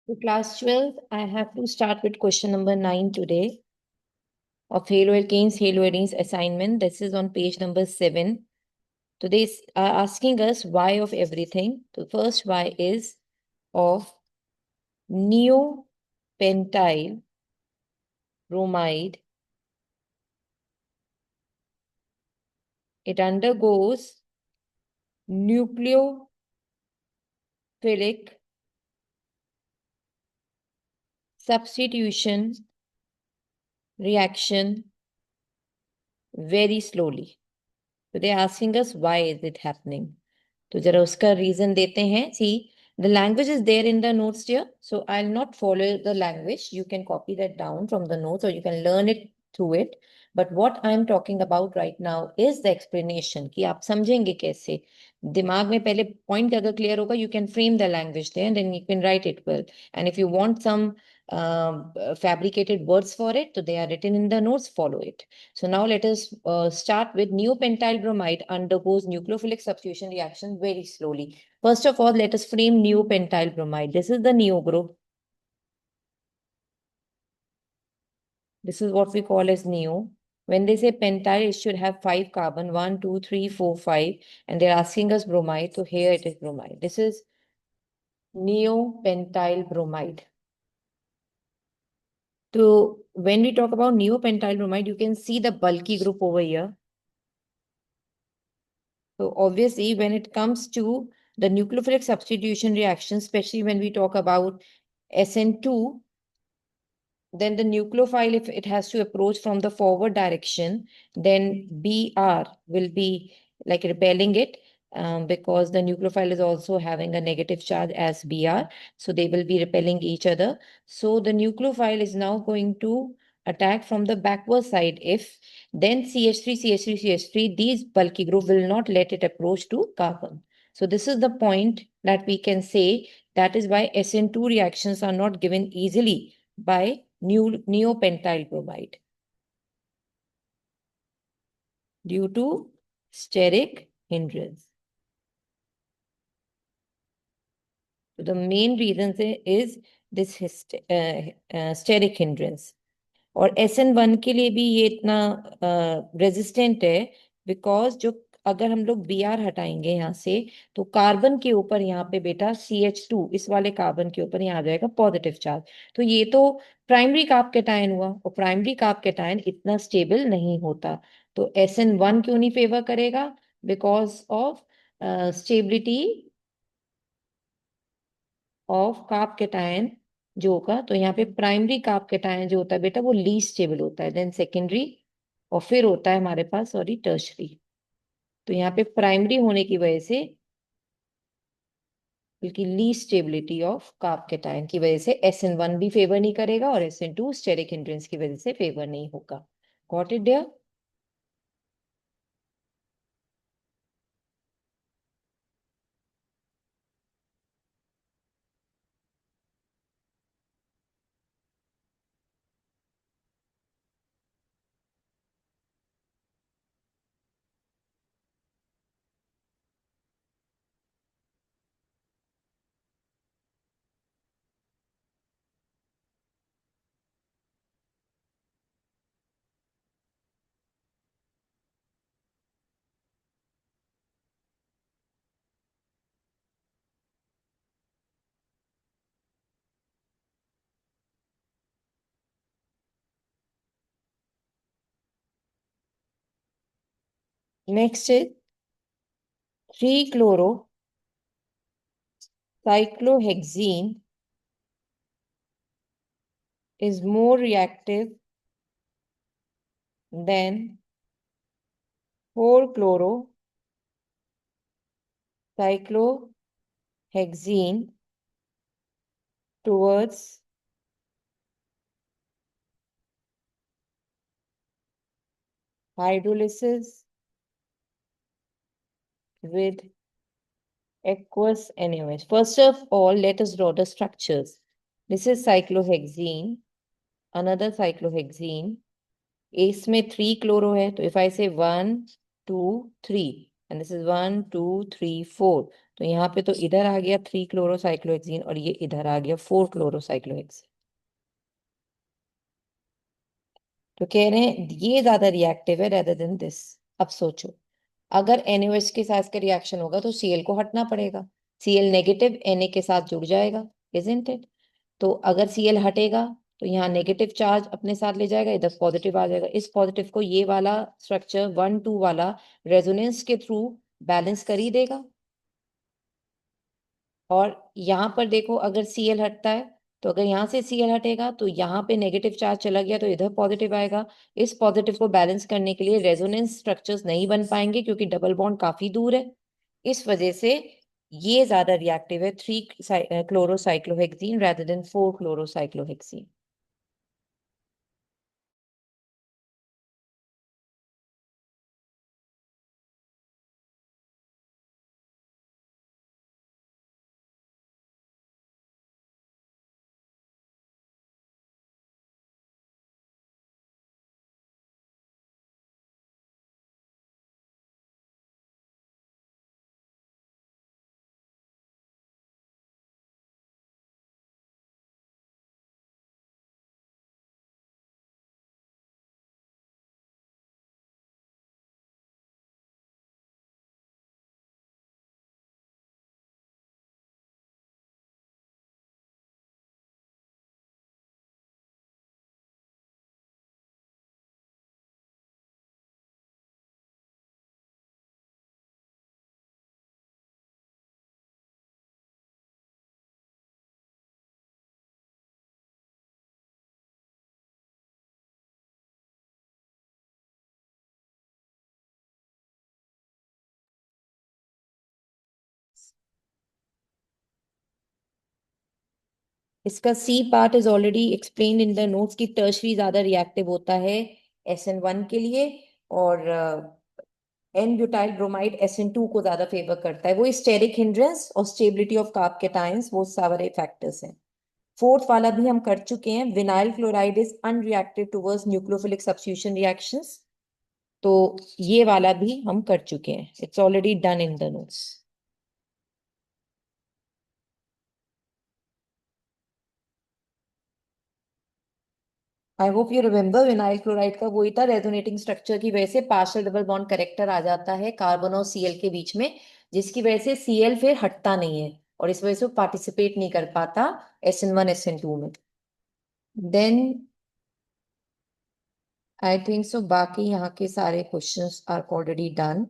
So class 12, I have to start with question number 9 today of Halo Alkanes, Halo Arenes assignment. This is on page number 7. Today's asking us why of everything. The first why is of neopentyl bromide. It undergoes nucleophilic substitution reaction very slowly. So they're asking us why is it happening. तो जरा उसका reason देते हैं. See, the language is there in the notes here, so I'll not follow the language. You can copy that down from the notes or you can learn it through it. But what I'm talking about right now is the explanation कि आप समझेंगे कैसे. दिमाग में पहले point अगर clear होगा, you can frame the language there and then you can write it well. And if you want some fabricated words for it, so they are written in the notes, follow it. So now let us start with neopentyl bromide undergoes nucleophilic substitution reaction very slowly. First of all, let us frame neopentyl bromide. This is the neo group. This is what we call as neo. When they say pentyl, it should have 5 carbon, 1, 2, 3, 4, 5. And they're asking us bromide. So here it is bromide. This is neopentyl bromide. So when we talk about neopentyl bromide, you can see the bulky group over here. So obviously, when it comes to the nucleophilic substitution reaction, especially when we talk about SN2, then the nucleophile, if it has to approach from the forward direction, then Br will be like repelling it because the nucleophile is also having a negative charge as Br. So they will be repelling each other. So the nucleophile is now going to attack from the backward side. If then CH3, CH3, CH3, these bulky group will not let it approach to carbon. So this is the point that we can say. That is why SN2 reactions are not given easily by neopentyl bromide due to steric hindrance. So the main reason is this steric hindrance. और SN1 के लिए भी ये इतना resistant है because जो अगर हम लोग Br हटाएंगे यहाँ से तो कार्बन के ऊपर यहाँ पे बेटा CH2 इस वाले कार्बन के ऊपर यहाँ आ जाएगा पॉजिटिव चार्ज. तो ये तो प्राइमरी कार्ब कैटायन हुआ और प्राइमरी कार्ब कैटायन इतना स्टेबल नहीं होता. तो SN1 क्यों नहीं फेवर करेगा? Because of stability of carb cation जो होगा. तो यहाँ पे प्राइमरी कार्ब कैटायन जो होता है बेटा वो लीस्ट स्टेबल होता है, देन सेकेंडरी और फिर होता है हमारे पास सॉरी टर्शरी. तो यहाँ पे प्राइमरी होने की वजह से बल्कि least stability of carb cation की वजह से SN1 भी फेवर नहीं करेगा और SN2 स्टेरिक हिंड्रेंस की वजह से फेवर नहीं होगा. Got it dear? Next is 3-chloro cyclohexene is more reactive than 4-chloro cyclohexene towards hydrolysis with aqueous NaOH. First of all, let us draw the structures. This is cyclohexene, another cyclohexene. इसमें 3 chloro है, तो if I say 1, 2, 3, and this is 1 2 3 4। तो यहाँ पे तो इधर आ गया 3 क्लोरोसाइक्लोहेक्सीन और ये इधर आ गया 4 क्लोरोसाइक्लोहेक्सीन। तो कह रहे हैं ये ज्यादा रिएक्टिव है रेदर देन दिस। अब सोचो, अगर NaOH के साथ का रिएक्शन होगा तो Cl को हटना पड़ेगा, Cl नेगेटिव Na के साथ जुड़ जाएगा, इजंट इट? तो अगर Cl हटेगा तो यहाँ नेगेटिव चार्ज अपने साथ ले जाएगा, इधर पॉजिटिव आ जाएगा। इस पॉजिटिव को ये वाला स्ट्रक्चर 1 2 वाला रेजोनेंस के थ्रू बैलेंस कर ही देगा। और यहाँ पर देखो, अगर Cl हटता है तो अगर यहाँ से Cl हटेगा तो यहाँ पे नेगेटिव चार्ज चला गया तो इधर पॉजिटिव आएगा। इस पॉजिटिव को बैलेंस करने के लिए रेजोनेंस स्ट्रक्चर्स नहीं बन पाएंगे क्योंकि डबल बॉन्ड काफी दूर है। इस वजह से ये ज्यादा रिएक्टिव है 3 क्लोरोसाइक्लोहेक्सीन rather देन 4 क्लोरोसाइक्लोहेक्सीन। इसका C part is already explained in the notes की टर्शरी ज्यादा रिएक्टिव होता है SN1 के लिए, और एन ब्यूटाइल ब्रोमाइड SN2 को ज्यादा फेवर करता है। वो स्टेरिक हिंड्रेंस और स्टेबिलिटी ऑफ कार्ब केटायंस, वो सारे फैक्टर्स हैं। फोर्थ वाला भी हम कर चुके हैं, vinyl chloride is unreactive towards nucleophilic substitution reactions. तो ये वाला भी हम कर चुके हैं, it's already done in the notes. I hope you remember, vinyl chloride का वही था, रेजोनेटिंग स्ट्रक्चर की वजह से पार्शियल डबल बॉन्ड करेक्टर आ जाता है कार्बन और Cl के बीच में, जिसकी वजह से Cl फिर हटता नहीं है और इस वजह से वो पार्टिसिपेट नहीं कर पाता SN1 SN2 में। देन आई थिंक सो बाकी यहाँ के सारे क्वेश्चंस आर ऑलरेडी डन।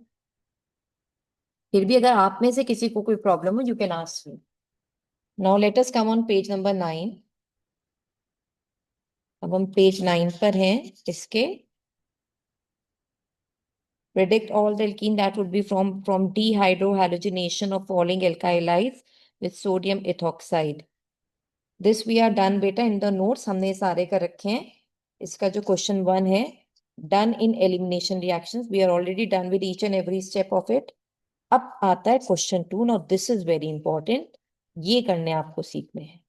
फिर भी अगर आप में से किसी को कोई प्रॉब्लम हो, you can ask me. Now let us come on page number 9। अब हम पेज 9 पर हैं इसके। Predict all the alkene that would be from dehydrohalogenation of falling alkylides with sodium ethoxide. This we are done बेटा in the notes, हमने सारे कर रखे हैं। इसका जो question 1 है, done in elimination reactions, we are already done with each and every step of it. अब आता है question 2। now this is very important, ये करने आपको सीखने हैं।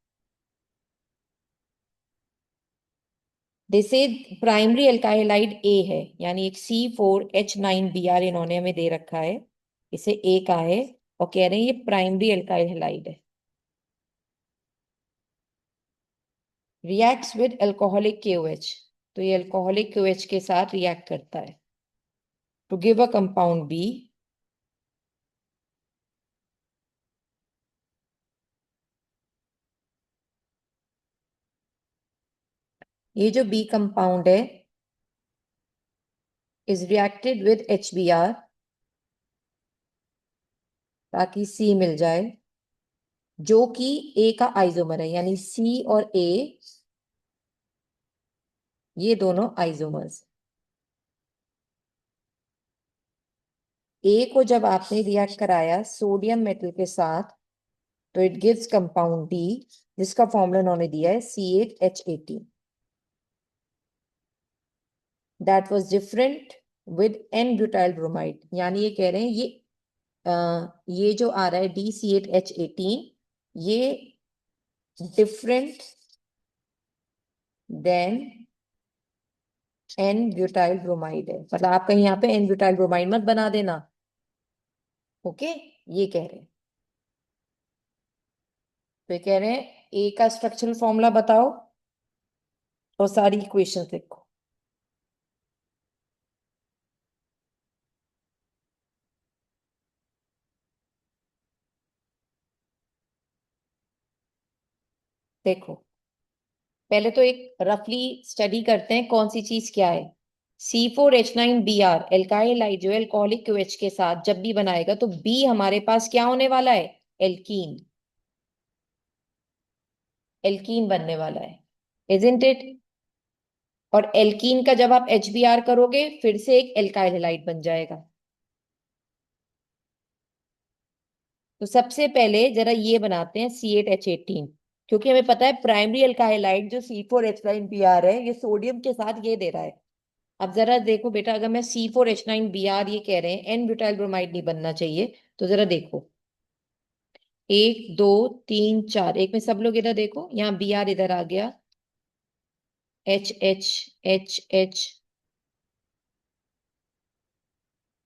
they say प्राइमरी एल्काइलाइड A है, यानी एक C4H9Br इन्होंने हमें दे रखा है, इसे A का है और कह रहे हैं ये प्राइमरी एल्काइलाइड है। रिएक्ट्स विद अल्कोहलिक KOH, तो ये अल्कोहलिक KOH के साथ रिएक्ट करता है to give a compound B। ये जो B कंपाउंड है इज रिएक्टेड विद HBr ताकि C मिल जाए, जो कि A का आइसोमर है, यानी C और A ये दोनों आइसोमर्स। A को जब आपने रिएक्ट कराया सोडियम मेटल के साथ तो इट गिव्स कंपाउंड D, जिसका फॉर्मूला उन्होंने दिया है C8H18। That was different with N butyl bromide, यानी ये कह रहे हैं ये जो आ रहा है D C8H18 ये different than N butyl bromide है। मतलब आप कहीं यहाँ पे N ब्यूटाइल ब्रोमाइड मत बना देना, ओके, ये कह रहे हैं। तो ये कह रहे हैं ए का स्ट्रक्चरल फॉर्मूला बताओ और सारी इक्वेशंस लिखो। देखो, पहले तो एक रफली स्टडी करते हैं कौन सी चीज क्या है। C4H9Br एल्काइल जो एल्कोहलिक क्यूएच के साथ जब भी बनाएगा तो बी हमारे पास क्या होने वाला है, एल्कीन। एल्कीन बनने वाला है, इजंट इट। और एल्कीन का जब आप HBr करोगे फिर से एक एल्काइल हैलाइड बन जाएगा। तो सबसे पहले जरा ये बनाते हैं C8H18, क्योंकि हमें पता है प्राइमरी एल्काइलाइड जो C4H9Br है ये सोडियम के साथ ये दे रहा है। अब जरा देखो बेटा, अगर मैं C4H9Br ये कह रहे हैं एन ब्यूटाइल ब्रोमाइड नहीं बनना चाहिए, तो जरा देखो, एक दो तीन चार, एक में सब लोग इधर देखो, यहाँ Br इधर आ गया, H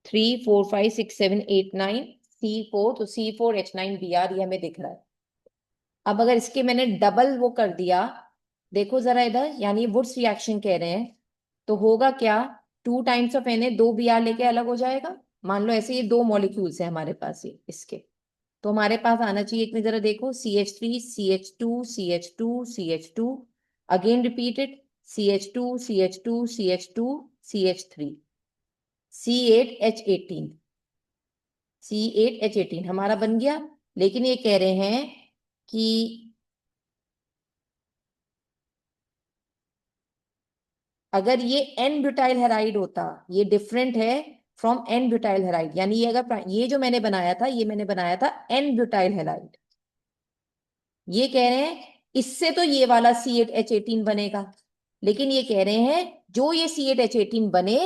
3 4 5 6 7 8 9 C4, तो C4H9Br ये हमें दिख रहा है। अब अगर इसके मैंने डबल वो कर दिया, देखो जरा इधर, यानी वुड्स रिएक्शन कह रहे हैं, तो होगा क्या, 2 टाइम्स ऑफ Na, 2 Br लेके अलग हो जाएगा। मान लो ऐसे ये 2 मॉलिक्यूल्स है हमारे पास ये इसके, तो हमारे पास आना चाहिए एक में, जरा देखो, CH3 CH2 CH2 CH2, again repeated, CH2 CH2 CH2 CH3, C8H18, C8H18 हमारा बन गया। लेकिन ये कह रहे हैं कि अगर ये एन ब्यूटाइल हेराइड होता, ये डिफरेंट है फ्रॉम एन ब्यूटाइल हेराइड, यानी ये अगर ये जो मैंने बनाया था ये मैंने बनाया था एन ब्यूटाइल हेराइड, ये कह रहे हैं इससे तो ये वाला C8H18 बनेगा। लेकिन ये कह रहे हैं जो ये C8H18 बने,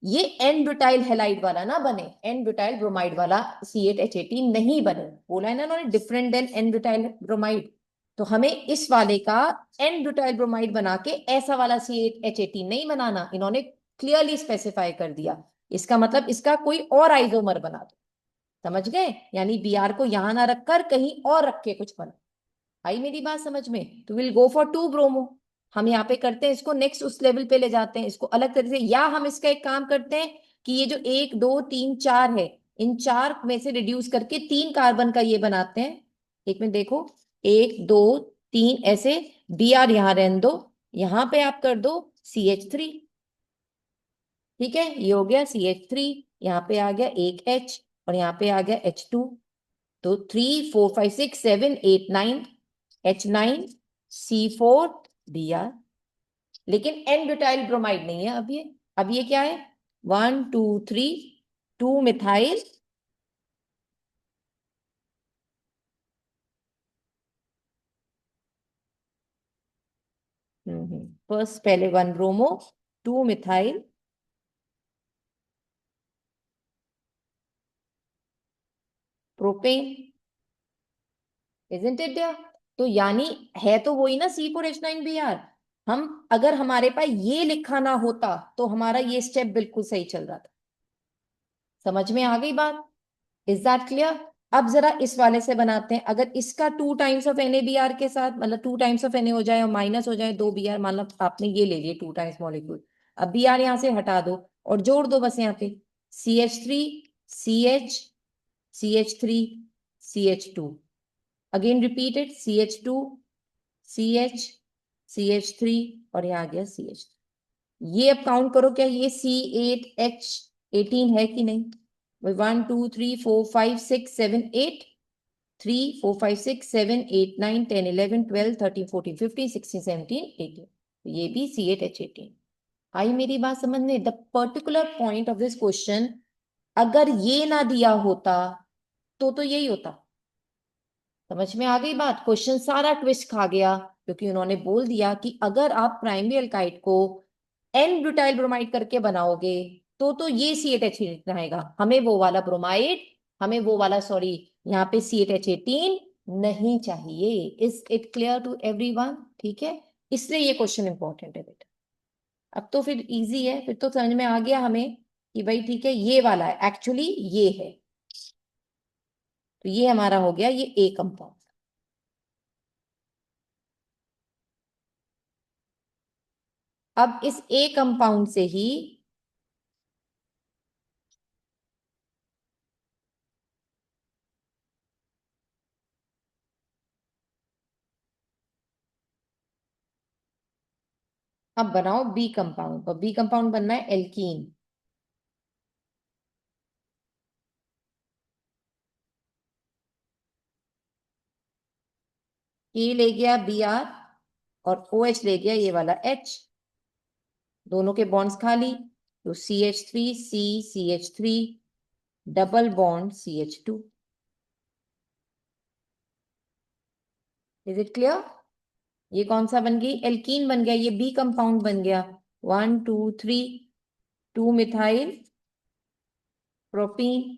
ये एन ब्यूटाइल हेलाइड वाला ना बने, एन ब्यूटाइल ब्रोमाइड वाला C8H18 नहीं बने। बोला है ना उन्होंने, different than N butyl bromide. तो हमें इस वाले का एन ब्यूटाइल ब्रोमाइड बना के ऐसा वाला C8H18 नहीं बनाना, इन्होंने क्लियरली स्पेसिफाई कर दिया। इसका मतलब इसका कोई और आइसोमर बना दो, समझ गए, यानी Br को यहां ना रखकर कहीं और रख के कुछ बना। आई मेरी बात समझ में, तो विल गो फॉर 2 ब्रोमो। हम यहाँ पे करते हैं इसको नेक्स्ट उस लेवल पे ले जाते हैं इसको अलग तरीके से, या हम इसका एक काम करते हैं कि ये जो 1 2 3 4 है, इन चार में से रिड्यूस करके 3 कार्बन का ये बनाते हैं। एक में देखो, 1 2 3 ऐसे, Br यहाँ रहने दो, यहाँ पे आप कर दो CH3। ठीक है, ये हो गया CH3, यहाँ पे आ गया एक H और यहाँ पे आ गया H2। तो 3 4 5 6 7 8 9 H9 C4Br। लेकिन एन ब्यूटाइल ब्रोमाइड नहीं है अब ये क्या है, 1 2 3, 2 मिथाइल, फर्स्ट पहले 1 bromo, 2 methyl propane, isn't it there. तो यानी है तो वही ना C4H9Br। हम अगर हमारे पास ये लिखा ना होता तो हमारा ये स्टेप बिल्कुल सही चल रहा था। समझ में आ गई बात, इज दैट क्लियर। अब जरा इस वाले से बनाते हैं, अगर इसका 2 टाइम्स ऑफ NaBr के साथ, मतलब 2 टाइम्स ऑफ Na हो जाए और माइनस हो जाए 2 Br, मतलब आपने ये ले लिए 2 टाइम्स मॉलिक्यूल, अब Br यहां से हटा दो और जोड़ दो बस यहाँ पे, CH3 CH CH3 CH2, again repeated CH2 CH CH3 और यहाँ आ गया CH। ये अब काउंट करो, क्या ये C8H18 है कि नहीं। 1 2 3 4 5 6 7 8, 3 4 5 6 7 8 9 10 11 12 13 14 15 16 17 18, तो ये भी C8H18। आई मेरी बात समझ में, the particular point of this question, अगर ये ना दिया होता तो यही होता। समझ में आ गई बात, क्वेश्चन सारा ट्विस्ट खा गया, क्योंकि उन्होंने बोल दिया कि अगर आप प्राइमरी अल्काइड को एन ब्यूटाइल ब्रोमाइड करके बनाओगे तो ये C8H18 आएगा, हमें वो वाला ब्रोमाइड, हमें वो वाला, सॉरी, यहाँ पे C8H18 नहीं चाहिए। Is it clear to everyone, ठीक है, इसलिए ये क्वेश्चन इंपॉर्टेंट है बेटा। अब तो फिर इजी है, फिर तो समझ में आ गया हमें कि भाई ठीक है, ये वाला है एक्चुअली, ये है। तो ये हमारा हो गया ये ए कंपाउंड। अब इस ए कंपाउंड से ही अब बनाओ बी कंपाउंड, और बी कंपाउंड बनना है एल्कीन। के ले गया बी आर, और ओ एच ले गया ये वाला एच, दोनों के बॉन्ड्स खाली, तो C H three C H three, double bond C H two. Is it clear? ये कौन सा बन गई? एल्कीन बन गया, ये बी कंपाउंड बन गया। 1 2 3, 2 मिथाइल प्रोपीन।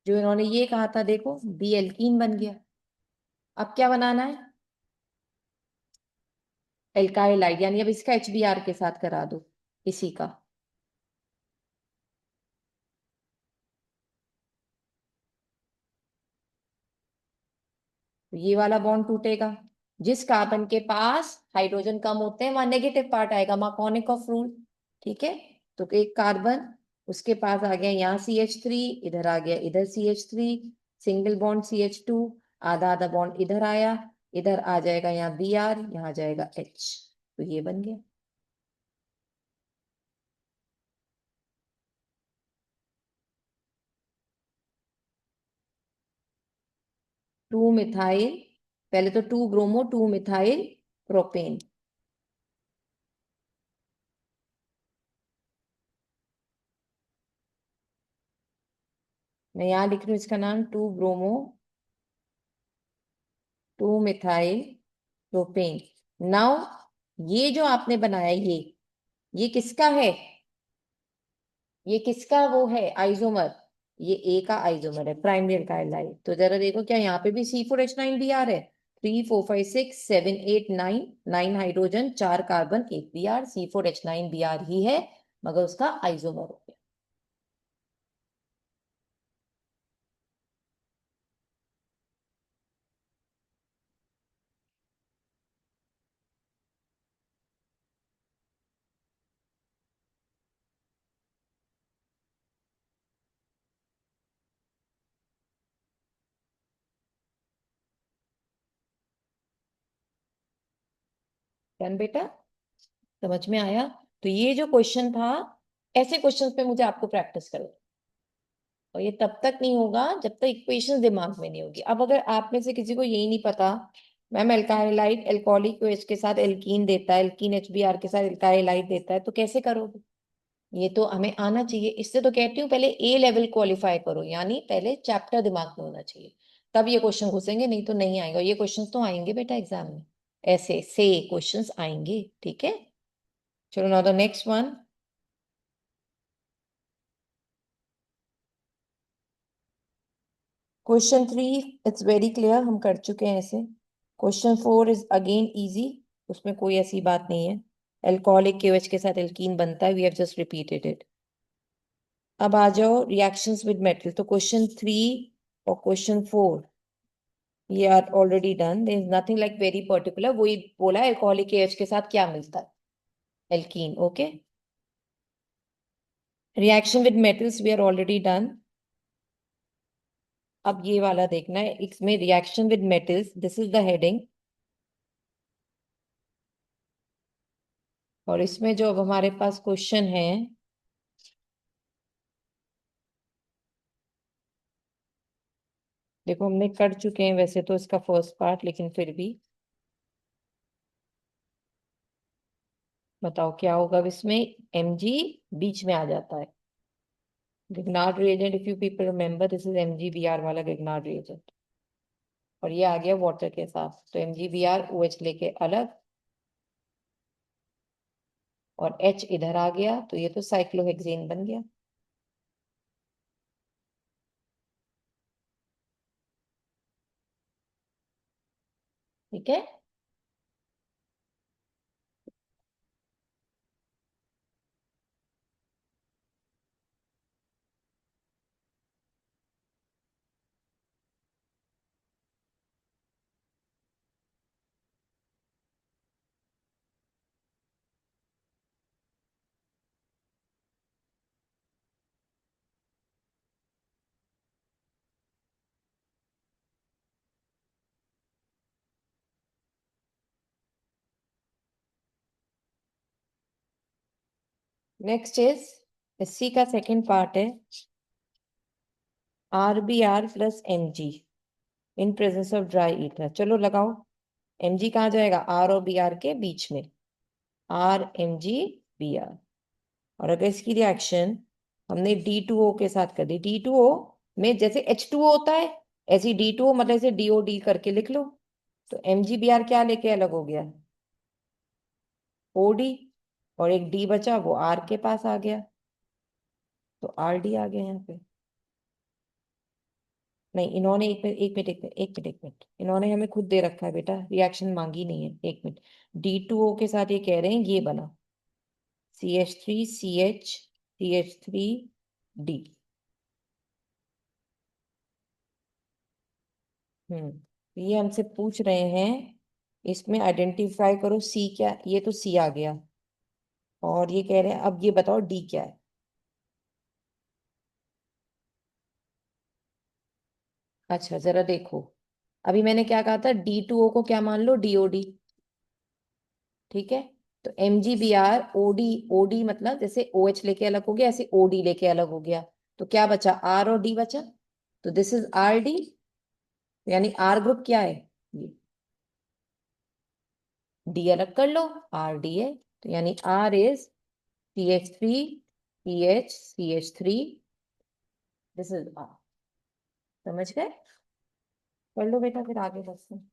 जो इन्होंने ये कहा था देखो, बी एल्कीन बन गया। अब क्या बनाना है? एल्काइलाइड, यानी अब इसका एच बी आर के साथ करा दो इसी का। तो ये वाला बॉन्ड टूटेगा, जिस कार्बन के पास हाइड्रोजन कम होते हैं वहां नेगेटिव पार्ट आएगा, मार्कोनिकॉफ रूल। ठीक है, तो एक कार्बन उसके पास आ गया, यहाँ सी एच थ्री, इधर आ गया, इधर C H three, single bond C H two, आधा आधा बॉन्ड इधर आया, इधर आ जाएगा यहाँ बी आर, यहाँ आ जाएगा एच, तो ये बन गया। 2 मिथाइल, पहले तो 2 ब्रोमो 2 मिथाइल प्रोपेन। मैं यहाँ लिख रही हूँ इसका नाम, 2 ब्रोमो 2 मिथाइल प्रोपेन। नाउ ये जो आपने बनाया ये किसका है? ये किसका वो है आइसोमर? ये ए का आइसोमर है, प्राइमरी अल्काइलाइड। तो जरा देखो क्या यहाँ पे भी C4H9 बी आर है? 3 4 5 6 7 8 9, 9 hydrogen, 4 carbon, 1 B R, C4H9 B R ही है, मगर उसका आइसोमर हो गया। डन बेटा, समझ में आया? तो ये जो क्वेश्चन था, ऐसे क्वेश्चन पे मुझे आपको प्रैक्टिस करो, और ये तब तक नहीं होगा जब तक इक्वेशन दिमाग में नहीं होगी। अब अगर आप में से किसी को यही नहीं पता, मैम एल्काइलाइड एल्कोहलिक OH के साथ एल्कीन देता है, एल्कीन HBr के साथ एल्काइलाइड देता है, तो कैसे करोगे? ये तो हमें आना चाहिए, इससे तो कहती हूँ पहले ए लेवल क्वालिफाई करो, यानी पहले चैप्टर दिमाग में होना चाहिए, तब ये क्वेश्चन घुसेंगे, नहीं तो नहीं आएगा। ये क्वेश्चंस तो आएंगे बेटा एग्जाम में, ऐसे से क्वेश्चंस आएंगे, ठीक है? चलो now the next one. Question 3 it's very clear, हम कर चुके हैं ऐसे। क्वेश्चन 4 इज अगेन इजी, उसमें कोई ऐसी बात नहीं है। एल्कोहलिक KOH के साथ एल्कीन बनता है, we have just repeated it. अब आ जाओ रिएक्शंस विद मेटल। तो क्वेश्चन 3 और क्वेश्चन 4 ये are already done, there is nothing like very particular, वही बोला एल्कोहलिक KOH के साथ क्या मिलता है, alkene. Okay, reaction with metals we are already done. अब ये वाला देखना है, इसमें reaction with metals, this is the heading, और इसमें जो अब हमारे पास क्वेश्चन है, देखो हमने कर चुके हैं वैसे तो इसका फर्स्ट पार्ट, लेकिन फिर भी बताओ क्या होगा अब इसमें। Mg बीच में आ जाता है, Grignard reagent, if you people remember this is MgBr वाला Grignard reagent, और ये आ गया वाटर के साथ, तो MgBr OH लेके अलग, और H इधर आ गया, तो ये तो साइक्लोहेक्सेन बन गया। ठीक है, नेक्स्ट इज सी का सेकंड पार्ट है RBr plus Mg in presence of dry ether. चलो लगाओ। Mg कहाँ जाएगा? R और Br के बीच में। RMgBr। और अगर इसकी रिएक्शन हमने D2O के साथ कर दी, D2O में जैसे H2O होता है ऐसे ही D2O, मतलब इसे DOD करके लिख लो। तो MgBr क्या लेके अलग हो गया? OD। और एक D बचा, वो R के पास आ गया, तो RD आ गया यहाँ पे। नहीं, इन्होंने एक मिनट इन्होंने हमें खुद दे रखा है बेटा, रिएक्शन मांगी नहीं है। एक मिनट, D2O के साथ ये कह रहे हैं ये बना CH3CH CH3D। ये हमसे पूछ रहे हैं इसमें आइडेंटिफाई करो सी क्या। ये तो सी आ गया, और ये कह रहे हैं अब ये बताओ डी क्या है। अच्छा जरा देखो, अभी मैंने क्या कहा था, D2O को क्या मान लो? DOD। ठीक है, तो MgBr OD मतलब जैसे OH लेके अलग हो गया ऐसे OD लेके अलग हो गया, तो क्या बचा? R और D बचा, तो दिस इज RD। यानी R ग्रुप क्या है? ये D अलग कर लो, RD है। तो यानी R is CH3CH CH3, this is R। समझ गए? कर लो बेटा, फिर आगे बढ़ते हैं।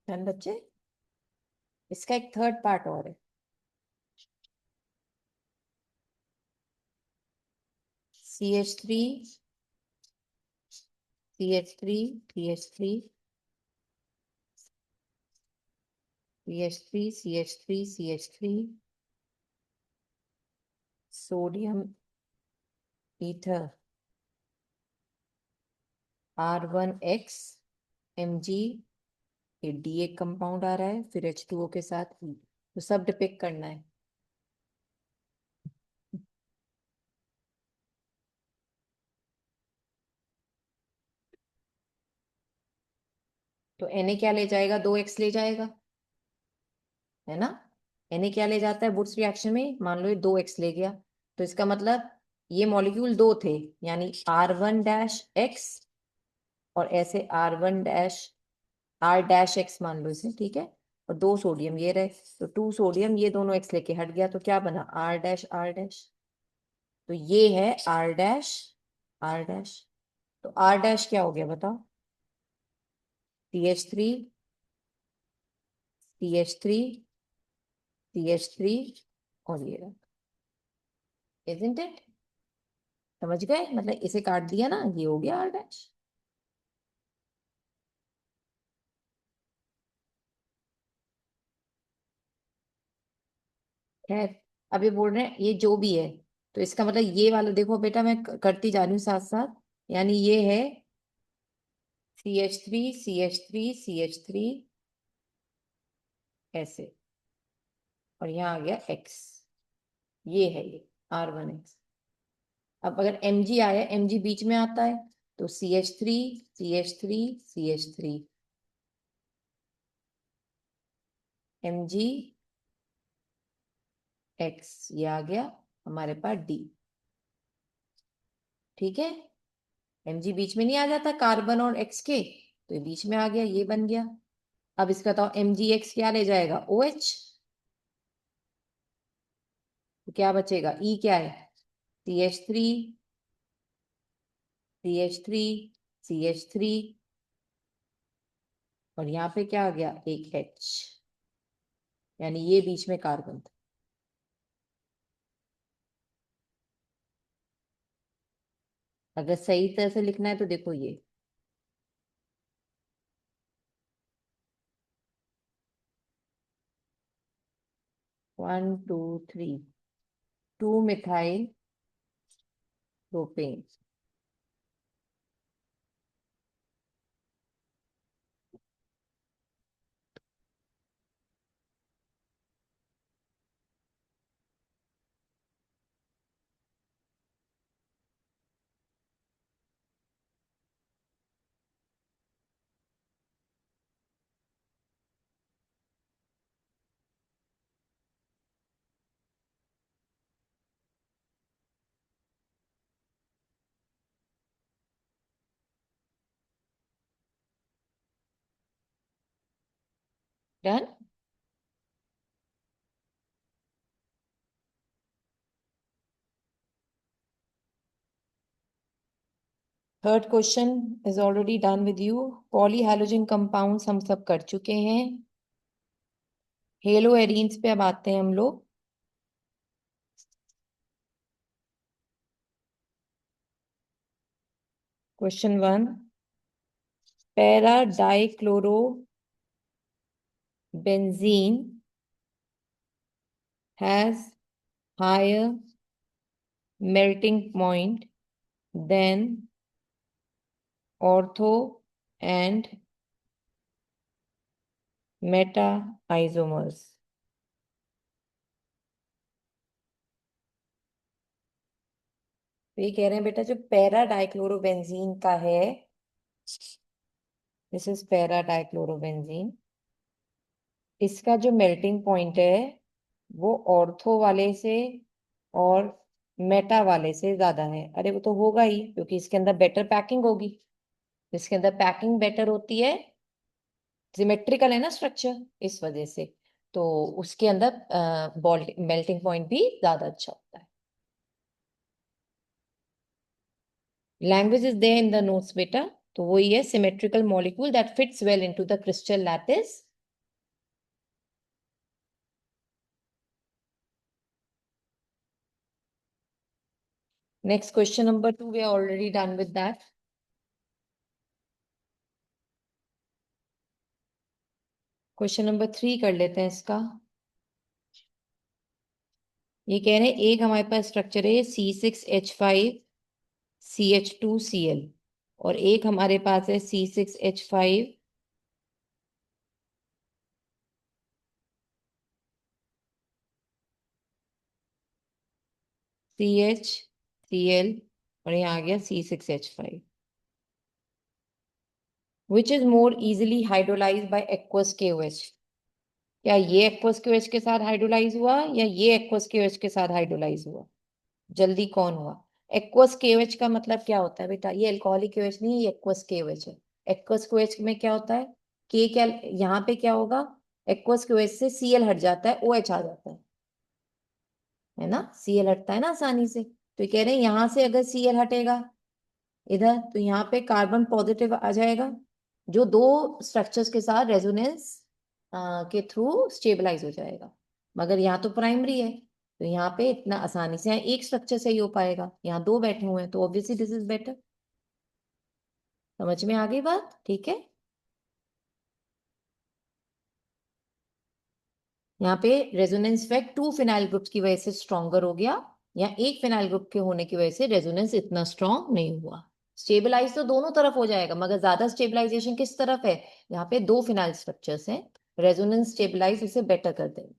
डन बच्चे? इसका एक थर्ड पार्ट और है। CH3 CH3 CH3 CH3 CH3 CH3, sodium ether R1X Mg, ये डी एक कंपाउंड आ रहा है, फिर H2O के साथ E, तो सब डिपिक्ट करना है। तो Na क्या ले जाएगा? 2x ले जाएगा, है ना? Na क्या ले जाता है वुड्स रिएक्शन में? मान लो ये 2x ले गया, तो इसका मतलब ये मॉलिक्यूल दो थे, यानी R1-X और ऐसे R-X मान लो इसे, ठीक है। और दो सोडियम ये रहे, तो 2 सोडियम, ये दोनों x लेके हट गया, तो क्या बना? R-R-। तो ये है R-R। तो R- क्या हो गया बताओ? CH3 CH3 CH3, और ये रहा। Isn't it? समझ गए? मतलब इसे काट दिया ना, ये हो गया R-। खैर, अब ये बोल रहे हैं ये जो भी है, तो इसका मतलब ये वाला देखो बेटा, मैं करती जा रही हूँ साथ साथ। यानी ये है CH3 CH3 CH3 ऐसे, और यहाँ आ गया X, ये है ये R1X। अब अगर Mg आया, Mg बीच में आता है, तो CH3 CH3 CH3 MgX, ये आ गया हमारे पास D। ठीक है, Mg बीच में नहीं आ जाता कार्बन और X के, तो ये बीच में आ गया, ये बन गया। अब इसका बताओ MgX क्या ले जाएगा? OH। तो क्या बचेगा? E क्या है? CH3 CH3 CH3, और यहाँ पे क्या आ गया? एक H, यानी ये बीच में कार्बन था। अगर सही तरह से लिखना है तो देखो ये 1 2 3 2 methyl propane. Done. Third question is already done with you. Polyhydrogen compounds हम सब कर चुके हैं। हेलो एरीन्स पे अब आते हैं हम लोग। Question 1, para dichloro benzene has higher melting point than ortho and meta isomers। तो ये कह रहे हैं बेटा जो पैरा डाइक्लोरोबेंजीन का है, दिस इज पैरा डाइक्लोरोबेंजीन, इसका जो मेल्टिंग पॉइंट है वो ऑर्थो वाले से और मेटा वाले से ज्यादा है। अरे वो तो होगा ही क्योंकि इसके अंदर बेटर पैकिंग होगी। इसके अंदर पैकिंग बेटर होती है, सिमेट्रिकल है ना स्ट्रक्चर, इस वजह से। तो उसके अंदर मेल्टिंग पॉइंट भी ज्यादा अच्छा होता है। Language is there in the notes बेटा। तो वही है, symmetrical molecule that fits well into the crystal lattice. Next question number 2, we are already done with that. Question number 3 कर लेते हैं इसका। ये कह रहे हैं एक हमारे पास स्ट्रक्चर है C6H5CH2Cl, और एक हमारे पास है C6H5 CHCl, और यहाँ आ गया C6H5। Which is more easily hydrolyse by aqueous KOH। क्या ये एक्वस KOH के साथ हाइड्रोलाइज हुआ या ये एक्वस KOH के साथ हाइड्रोलाइज हुआ? जल्दी कौन हुआ? एक्वस KOH का मतलब क्या होता है बेटा? ये अल्कोहलिक KOH नहीं, ये एक्वस KOH है। एक्वस KOH में क्या होता है? के क्या यहाँ पे क्या होगा? एक्वस KOH से Cl हट जाता है, OH आ जाता है ना? Cl हटता है ना आसानी से। तो ये कह रहे हैं यहां से अगर Cl हटेगा इधर, तो यहाँ पे कार्बन पॉजिटिव आ जाएगा जो दो स्ट्रक्चर्स के साथ रेजोनेंस के थ्रू स्टेबलाइज हो जाएगा। मगर यहाँ तो प्राइमरी है, तो यहाँ पे इतना आसानी से यहाँ एक स्ट्रक्चर से ही हो पाएगा, यहाँ दो बैठे हुए हैं, तो ऑब्वियसली दिस इज बेटर। समझ में आ गई बात? ठीक है। यहाँ पे resonance effect to phenyl groups की वजह से स्ट्रॉन्गर हो गया, या एक फिनाइल ग्रुप के होने की वजह से रेजोनेंस इतना स्ट्रॉन्ग नहीं हुआ। स्टेबलाइज तो दोनों तरफ हो जाएगा, मगर ज्यादा स्टेबलाइजेशन किस तरफ है? यहाँ पे दो फिनाइल स्ट्रक्चर्स हैं, रेजोनेंस स्टेबलाइज उसे बेटर कर देंगे।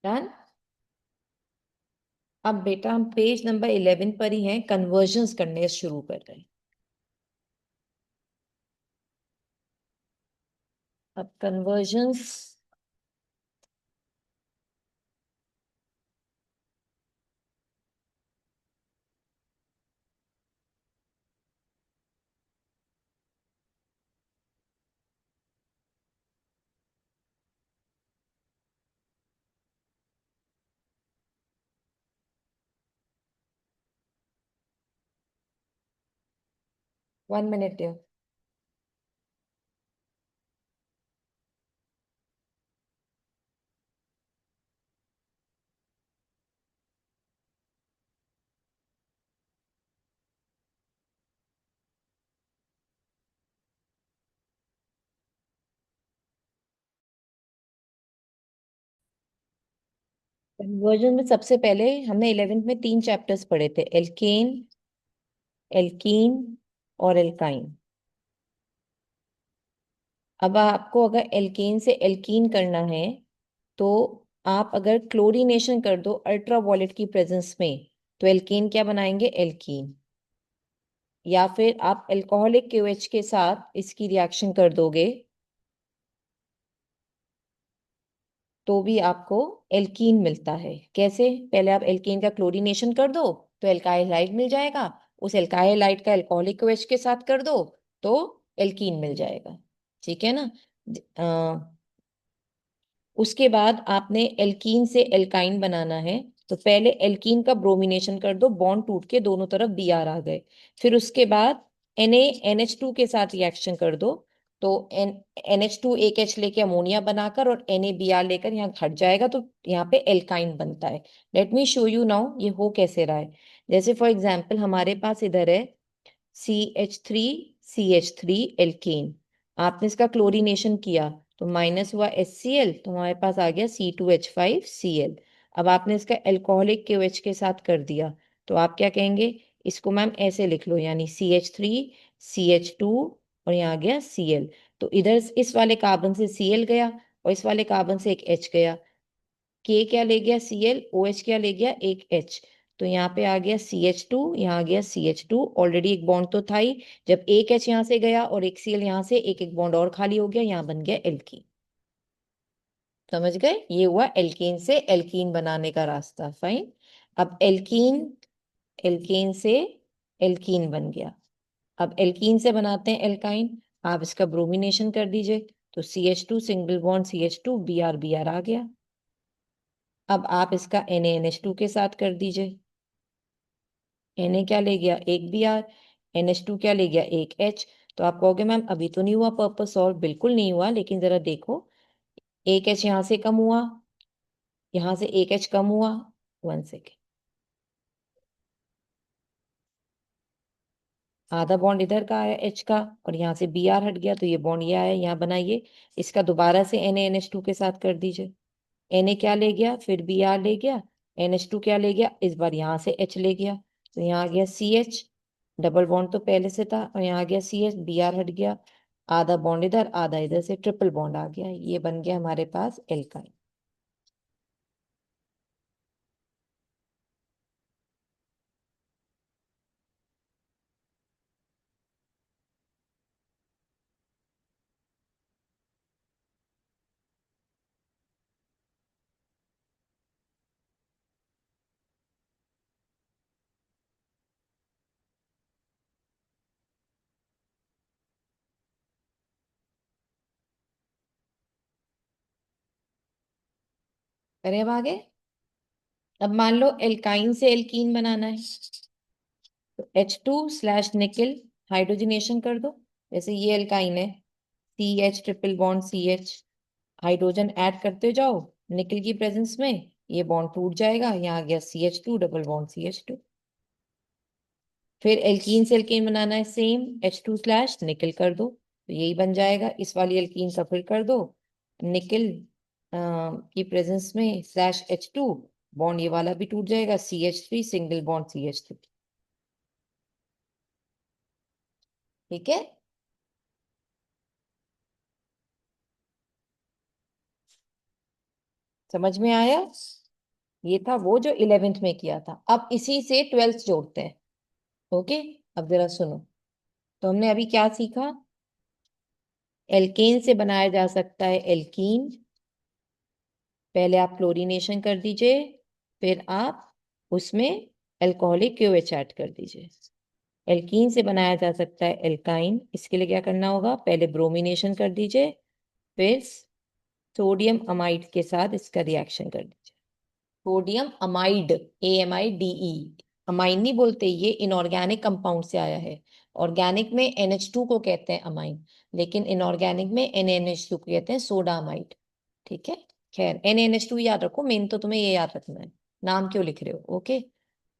डन। अब बेटा हम पेज नंबर 11 पर ही हैं, कन्वर्जन्स करने शुरू कर रहे हैं। अब कन्वर्जन्स 1 minute dear. कन्वर्जन में सबसे पहले हमने 11th में 3 चैप्टर्स पढ़े थे, एल्केन, एल्कीन और एल्काइन। अब आपको अगर एल्केन से एल्कीन करना है तो आप अगर क्लोरीनेशन कर दो अल्ट्रावायलेट की प्रेजेंस में तो एल्केन क्या बनाएंगे, एल्कीन। या फिर आप अल्कोहलिक KOH के साथ इसकी रिएक्शन कर दोगे तो भी आपको एल्कीन मिलता है। कैसे? पहले आप एल्कीन का क्लोरीनेशन कर दो तो एल्काइल हाइड मिल जाएगा, उस एल्काइल हाइड का अल्कोहलिक OH के साथ कर दो तो एल्कीन मिल जाएगा। ठीक है ना? उसके बाद आपने एल्कीन से एल्काइन बनाना है तो पहले एल्कीन का ब्रोमिनेशन कर दो, बॉन्ड टूट के दोनों तरफ Br आ गए। फिर उसके बाद NaNH2 के साथ रिएक्शन कर दो तो NH2 एक H लेके अमोनिया बनाकर और NaBr लेकर यहाँ हट जाएगा तो यहाँ पे एल्काइन बनता है। Let me show you now ये हो कैसे रहा है। जैसे फॉर एग्जाम्पल हमारे पास इधर है CH3 एल्केन, आपने इसका क्लोरीनेशन किया तो माइनस हुआ HCl तो हमारे पास आ गया C2H5Cl। अब आपने इसका एल्कोहलिक KOH के साथ कर दिया तो आप क्या कहेंगे, इसको मैम ऐसे लिख लो, यानी CH3 CH2 और यहाँ आ गया Cl। तो इधर इस वाले कार्बन से Cl गया और इस वाले कार्बन से एक H गया, K क्या ले गया Cl, OH क्या ले गया एक H। तो यहाँ पे आ गया CH2, यहाँ आ गया CH2, ऑलरेडी एक बॉन्ड तो था ही। जब एक H यहाँ से गया और एक Cl यहाँ से, एक एक बॉन्ड और खाली हो गया, यहाँ बन गया एल्कीन। समझ गए? ये हुआ एल्कीन से एल्कीन बनाने का रास्ता। फाइन। अब एल्कीन, एल्कीन से एल्कीन बन गया। अब एल्कीन से बनाते हैं एल्काइन, आप इसका ब्रोमिनेशन कर दीजिए तो CH2 single bond CH2 Br आ गया। अब आप इसका NaNH2 के साथ कर दीजिए, Na क्या ले गया एक Br, NH2 क्या ले गया एक H। तो आप कहोगे मैम अभी तो नहीं हुआ पर्पस सॉल्व। बिल्कुल नहीं हुआ, लेकिन जरा देखो, एक H यहाँ से कम हुआ, यहाँ से एक H कम हुआ, 1 सेकेंड, आधा बॉन्ड इधर का आया H का और यहाँ से Br हट गया तो ये बॉन्ड ये आया, यहाँ बनाइए। इसका दोबारा से NaNH2 के साथ कर दीजिए, Na क्या ले गया, फिर Br ले गया, NH2 क्या ले गया, इस बार यहाँ से H ले गया तो यहाँ आ गया CH, डबल बॉन्ड तो पहले से था और यहाँ आ गया CH, Br हट गया, आधा बॉन्ड इधर आधा इधर से ट्रिपल बॉन्ड आ गया, ये बन गया हमारे पास एल्काइन। करें अब आगे। अब मान लो एल्काइन से एल्कीन बनाना है तो H2/निकल हाइड्रोजनेशन कर दो। जैसे ये एल्काइन है, CH triple bond CH, hydrogen add करते जाओ निकल की प्रेजेंस में, ये बॉन्ड टूट जाएगा, यहाँ आ गया CH2 डबल बॉन्ड CH2। फिर एल्कीन से एल्कीन बनाना है, सेम H2/निकल कर दो तो यही बन जाएगा। इस वाली एल्कीन का फिर कर दो निकल की प्रेजेंस में /H2, बॉन्ड ये वाला भी टूट जाएगा, CH3 सिंगल बॉन्ड CH3। ठीक है? समझ में आया? ये था वो जो 11th में किया था। अब इसी से 12th जोड़ते हैं। ओके, अब जरा सुनो। तो हमने अभी क्या सीखा, एल्केन से बनाया जा सकता है एल्कीन, पहले आप क्लोरीनेशन कर दीजिए, फिर आप उसमें अल्कोहलिक KOH ऐड कर दीजिए। एल्कीन से बनाया जा सकता है एल्काइन, इसके लिए क्या करना होगा, पहले ब्रोमिनेशन कर दीजिए, फिर सोडियम अमाइड के साथ इसका रिएक्शन कर दीजिए। सोडियम अमाइड, AMIDE, अमाइन नहीं बोलते, ये इनऑर्गेनिक कंपाउंड से आया है। ऑर्गेनिक में NH2 को कहते हैं अमाइन, लेकिन इनऑर्गेनिक में NaNH2 को कहते हैं सोडा अमाइड। ठीक है, खैर NaNH2 याद रखो, मेन तो तुम्हें ये याद रखना है, नाम क्यों लिख रहे हो। ओके।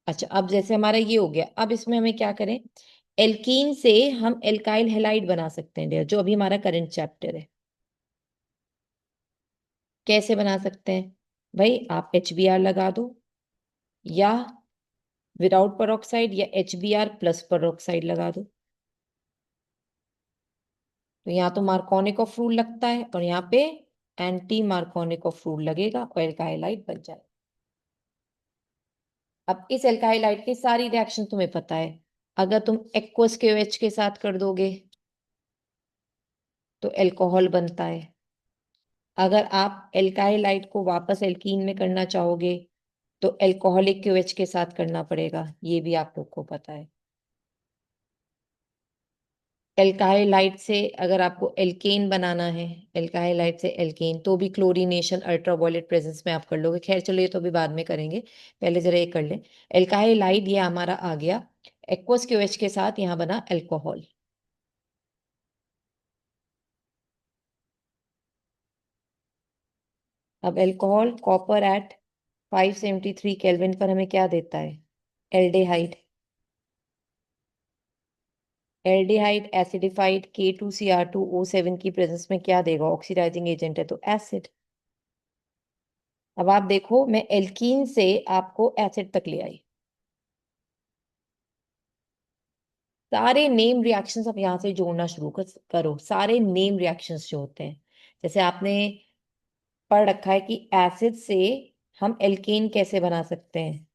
अच्छा, अब जैसे हमारा ये हो गया, अब इसमें हमें क्या करें, एल्कीन से हम एल्काइल हैलाइड बना सकते हैं डियर, जो अभी हमारा करंट चैप्टर है। कैसे बना सकते हैं भाई, आप HBr लगा दो, या विदाउट पेरोक्साइड, या HBr प्लस पेरोक्साइड लगा दो। तो यहाँ तो मार्कोनिक ऑफ रूल लगता है, और यहाँ पे एंटी मार्कोनिक ऑफ रूल लगेगा, और एल्काइलाइड बन जाए। अब इस एल्काइलाइड की सारी रिएक्शन तुम्हें पता है, अगर तुम एक्वस KOH के साथ कर दोगे तो एल्कोहल बनता है। अगर आप एल्काइलाइड को वापस एल्कीन में करना चाहोगे तो एल्कोहलिक KOH के साथ करना पड़ेगा, ये भी आप लोग को पता है। एल्काइलाइड से अगर आपको एल्केन बनाना है, एल्काइलाइड से एल्केन, तो भी क्लोरीनेशन अल्ट्रावायलेट प्रेजेंस में आप कर लोगे। खैर चलो, ये तो भी बाद में करेंगे, पहले जरा ये कर लें। एल्काइलाइड ये हमारा आ गया, एक्वस KOH के साथ यहाँ बना एल्कोहल। अब एल्कोहल कॉपर एट 573 केल्विन पर हमें क्या देता है, एल्डेहाइड। एल्डिहाइड एसिडिफाइड K2Cr2O7 की प्रेजेंस में क्या देगा, ऑक्सीडाइजिंग एजेंट है तो एसिड। अब आप देखो, मैं एल्कीन से आपको एसिड तक ले आई। सारे नेम रिएक्शंस अब यहाँ से जोड़ना शुरू करो, सारे नेम रिएक्शंस जो होते हैं, जैसे आपने पढ़ रखा है कि एसिड से हम एल्केन कैसे बना सकते हैं,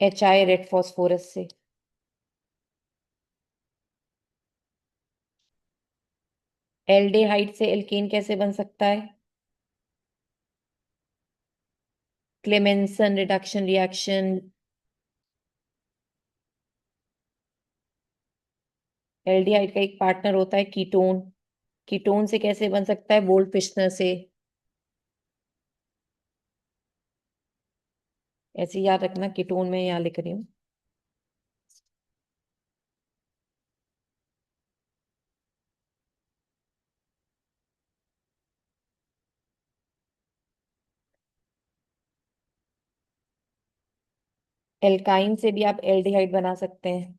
HI रेड फॉस्फोरस से। एल्डेहाइड से एल्केन कैसे बन सकता है, क्लेमेंसन रिडक्शन रिएक्शन। एल्डिहाइड का एक पार्टनर होता है कीटोन, कीटोन से कैसे बन सकता है, वोल्ट फिश्नर से। ऐसे याद रखना, कीटोन में यहाँ लिख रही हूँ। एल्काइन से भी आप एल्डिहाइड बना सकते हैं,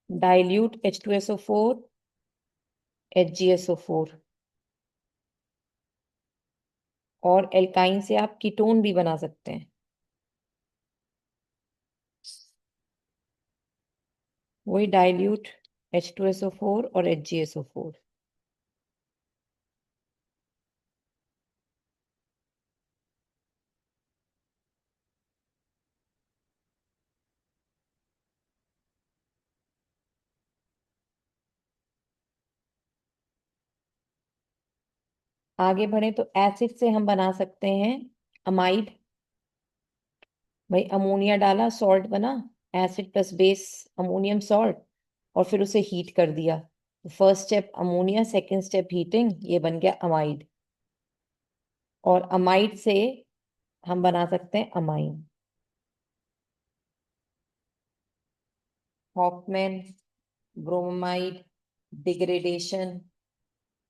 डाइल्यूट H2SO4 HgSO4। और एल्काइन से आप कीटोन भी बना सकते हैं, वही डाइल्यूट H2SO4 और HgSO4। आगे बढ़े तो एसिड से हम बना सकते हैं अमाइड। भाई अमोनिया डाला, सॉल्ट बना, acid plus base ammonium salt, और फिर उसे हीट कर दिया। First step ammonia, second step heating, ये बन गया अमाइड। और अमाइड से हम बना सकते हैं amine, Hoffmann bromide degradation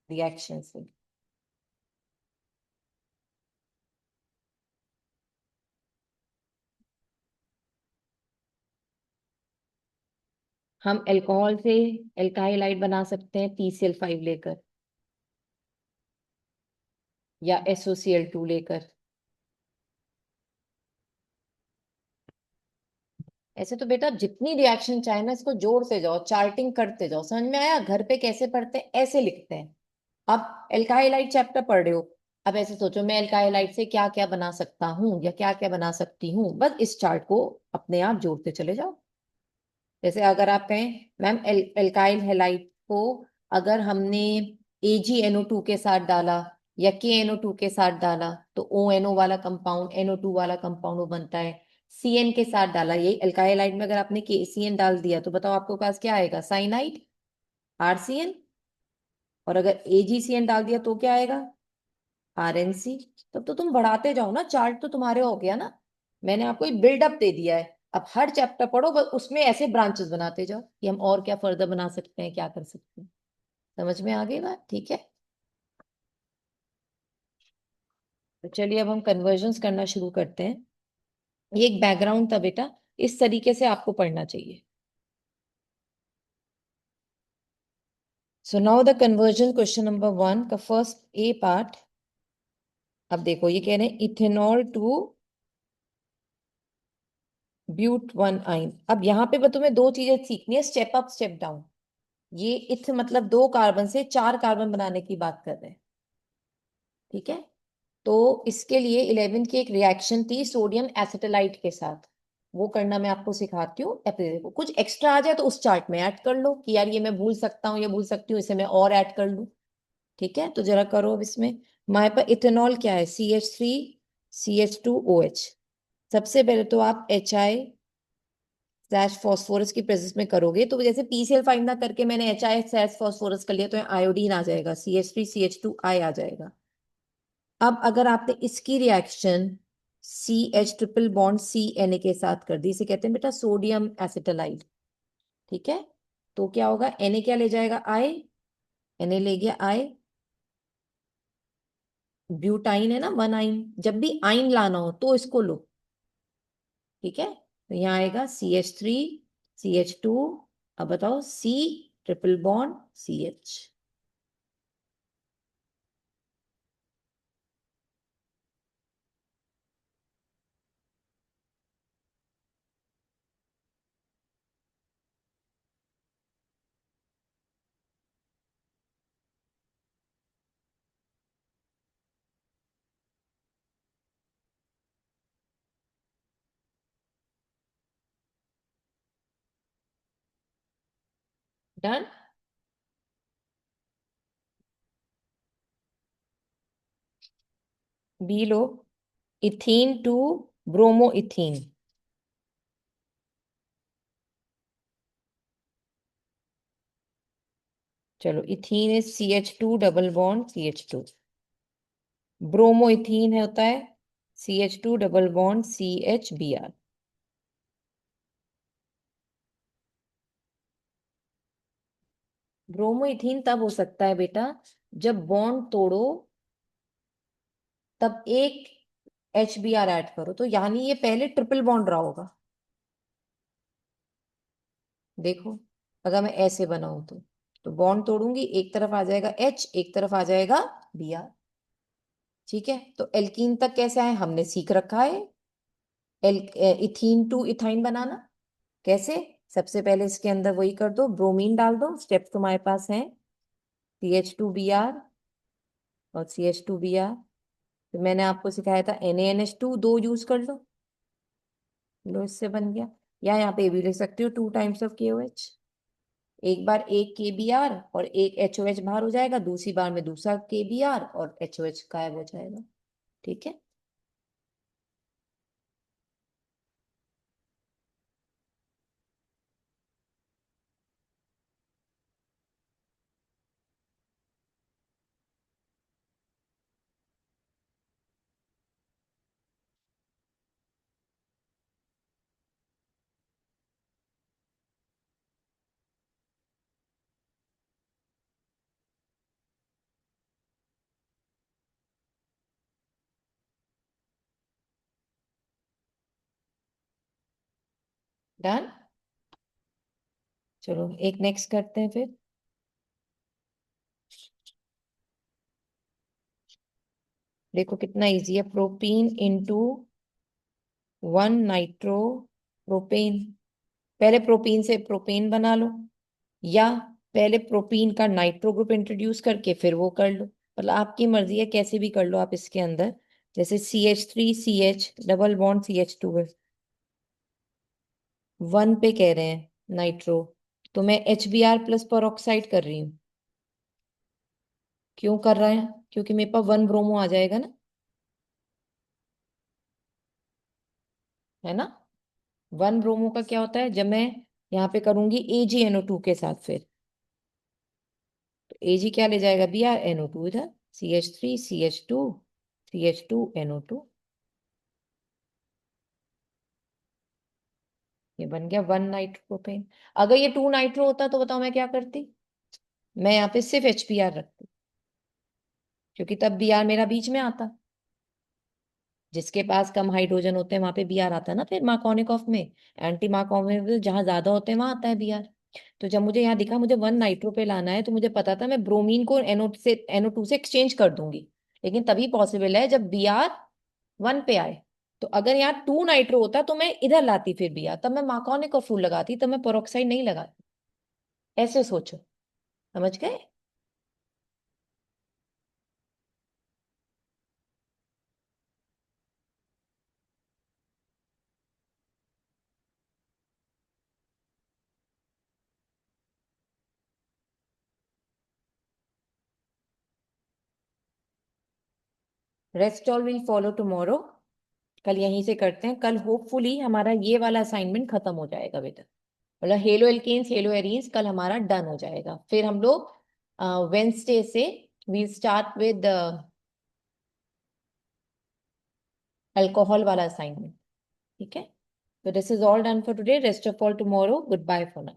reaction से। हम अल्कोहल से एल्काइलाइड बना सकते हैं TCl5 लेकर, या SOCl2 लेकर। ऐसे तो बेटा जितनी रिएक्शन चाहे ना, इसको जोड़ते जाओ, चार्टिंग करते जाओ, समझ में आया, घर पे कैसे पढ़ते हैं ऐसे लिखते हैं। अब एल्काइलाइड चैप्टर पढ़ रहे हो, अब ऐसे सोचो मैं एल्काइलाइड से क्या क्या बना सकता हूँ या क्या क्या बना सकती हूँ, बस इस चार्ट को अपने आप जोड़ते चले जाओ। जैसे अगर आप कहें मैम एल्काइल हैलाइड को अगर हमने AgNO2 के साथ डाला या KNO2 के साथ डाला तो ONO वाला कंपाउंड, NO2 वाला कंपाउंड वो बनता है। CN के साथ डाला, ये एल्काइलाइड में अगर आपने KCN डाल दिया तो बताओ आपके पास क्या आएगा, साइनाइड, RCN। और अगर AgCN डाल दिया तो क्या आएगा, RNC। तब तो तुम बढ़ाते जाओ ना, चार्ट तो तुम्हारे हो गया ना। मैंने आपको एक बिल्डअप दे दिया है, अब हर चैप्टर पढ़ो, बस उसमें ऐसे ब्रांचेस बनाते जाओ कि हम और क्या फर्दर बना सकते हैं, क्या कर सकते हैं। समझ में आ गई बात? ठीक है। तो चलिए अब हम कन्वर्जन्स करना शुरू करते हैं। ये एक बैकग्राउंड था बेटा, इस तरीके से आपको पढ़ना चाहिए। So now the conversion question number 1 का फर्स्ट ए पार्ट। अब देखो ये कह रहे हैं इथेनॉल टू ब्यूट वन आइन। अब यहाँ पे बस तुम्हें दो चीजें सीखनी है, स्टेप अप स्टेप डाउन। ये इथ मतलब दो कार्बन से चार कार्बन बनाने की बात कर रहे हैं। ठीक है। तो इसके लिए 11 की एक रिएक्शन थी सोडियम एसिटाइलाइट के साथ, वो करना मैं आपको सिखाती हूँ। देखो कुछ एक्स्ट्रा आ जाए तो उस चार्ट में ऐड कर लो कि यार ये मैं भूल सकता हूँ या भूल सकती हूँ, इसे मैं और ऐड कर लूँ। ठीक है, तो जरा करो अब इसमें। हमारे पास इथेनॉल क्या है, CH3CH2OH। सबसे पहले तो आप HI फॉस्फोरस की प्रेजेंस में करोगे, तो जैसे PCl5 ना करके मैंने HI फॉस्फोरस कर लिया, तो आयोडीन आ जाएगा, CH3CH2I आ जाएगा। अब अगर आपने इसकी reaction CH triple bond CNA के साथ कर दी, इसे कहते हैं बेटा सोडियम एसिटाइलाइड। ठीक है, तो क्या होगा, Na क्या ले जाएगा, I, Na ले गया I, ब्यूटाइन है ना, वन आइन। जब भी आइन लाना हो तो इसको लो। ठीक है, तो यहाँ आएगा CH3CH2। अब बताओ C triple bond CH। Done. बी लो, इथीन टू ब्रोमो इथीन। चलो, ethene is CH2 double bond CH2। Bromo ethene है होता है CH2 double bond CHBr। Bromo ethene तब हो सकता है बेटा जब बॉन्ड तोड़ो तब एक HBr ऐड करो, तो यानी ये पहले ट्रिपल बॉन्ड रहा होगा। देखो, अगर मैं ऐसे बनाऊं तो बॉन्ड तोड़ूंगी, एक तरफ आ जाएगा H, एक तरफ आ जाएगा Br। ठीक है, तो एल्कीन तक कैसे आए हमने सीख रखा है। एल इथीन टू इथाइन बनाना कैसे, सबसे पहले इसके अंदर वही कर दो, ब्रोमीन डाल दो। स्टेप तुम्हारे पास है CH2Br और CH2Br। तो मैंने आपको सिखाया था NaNH2, दो यूज कर लो। लो, इससे बन गया। या यहाँ पे भी लिख सकते हो 2 टाइम्स ऑफ KOH। एक बार एक KBr और एक HOH बाहर हो जाएगा, दूसरी बार में दूसरा KBr और HOH गायब हो जाएगा। ठीक है, डन। चलो एक नेक्स्ट करते हैं फिर। देखो कितना इजी है, प्रोपीन इंटू 1 नाइट्रो प्रोपेन। पहले प्रोपीन से प्रोपेन बना लो, या पहले प्रोपीन का नाइट्रो ग्रुप इंट्रोड्यूस करके फिर वो कर लो। मतलब आपकी मर्जी है, कैसे भी कर लो आप इसके अंदर। जैसे CH3CH डबल बॉन्ड CH2 है, 1 पे कह रहे हैं नाइट्रो, तो मैं HBr+ पर ऑक्साइड कर रही हूँ। क्यों कर रहा है, क्योंकि मेरे पास 1 ब्रोमो आ जाएगा ना, है ना। 1 ब्रोमो का क्या होता है, जब मैं यहाँ पे करूंगी AgNO2 के साथ, फिर तो Ag क्या ले जाएगा, Br NO2 इधर, CH3CH2 CH2NO2, ये बन गया 1 नाइट्रोप्रोपेन। अगर ये 2 नाइट्रो होता तो बताओ मैं क्या करती? मैं यहाँ पे सिर्फ HBr रखती, क्योंकि तब Br मेरा बीच में आता। जिसके पास कम हाइड्रोजन होते हैं वहां पे Br आता है ना, फिर मार्कोनिकॉफ में। एंटी मार्कोनिकॉफ में जहां ज्यादा होते हैं वहां आता है Br। तो जब मुझे यहाँ दिखा मुझे 1 नाइट्रो पे लाना है, तो मुझे पता था मैं ब्रोमीन को NO2 से एक्सचेंज कर दूंगी। लेकिन तभी पॉसिबल है जब Br 1 पे आए। तो अगर यहाँ 2 नाइट्रो होता तो मैं इधर लाती फिर Br, तब मैं मार्कोनिकॉफ फूल लगाती, तब मैं पेरोक्साइड नहीं लगाती। ऐसे सोचो। समझ गए? Rest all will follow tomorrow. कल यहीं से करते हैं, कल होपफुली हमारा ये वाला असाइनमेंट खत्म हो जाएगा बेटा। मतलब हेलो एल्केन्स हेलो एरीन्स कल हमारा डन हो जाएगा। फिर हम लोग वेंसडे से वी स्टार्ट विद अल्कोहल वाला असाइनमेंट। ठीक है? तो this is all done for today, rest of all tomorrow, goodbye for now.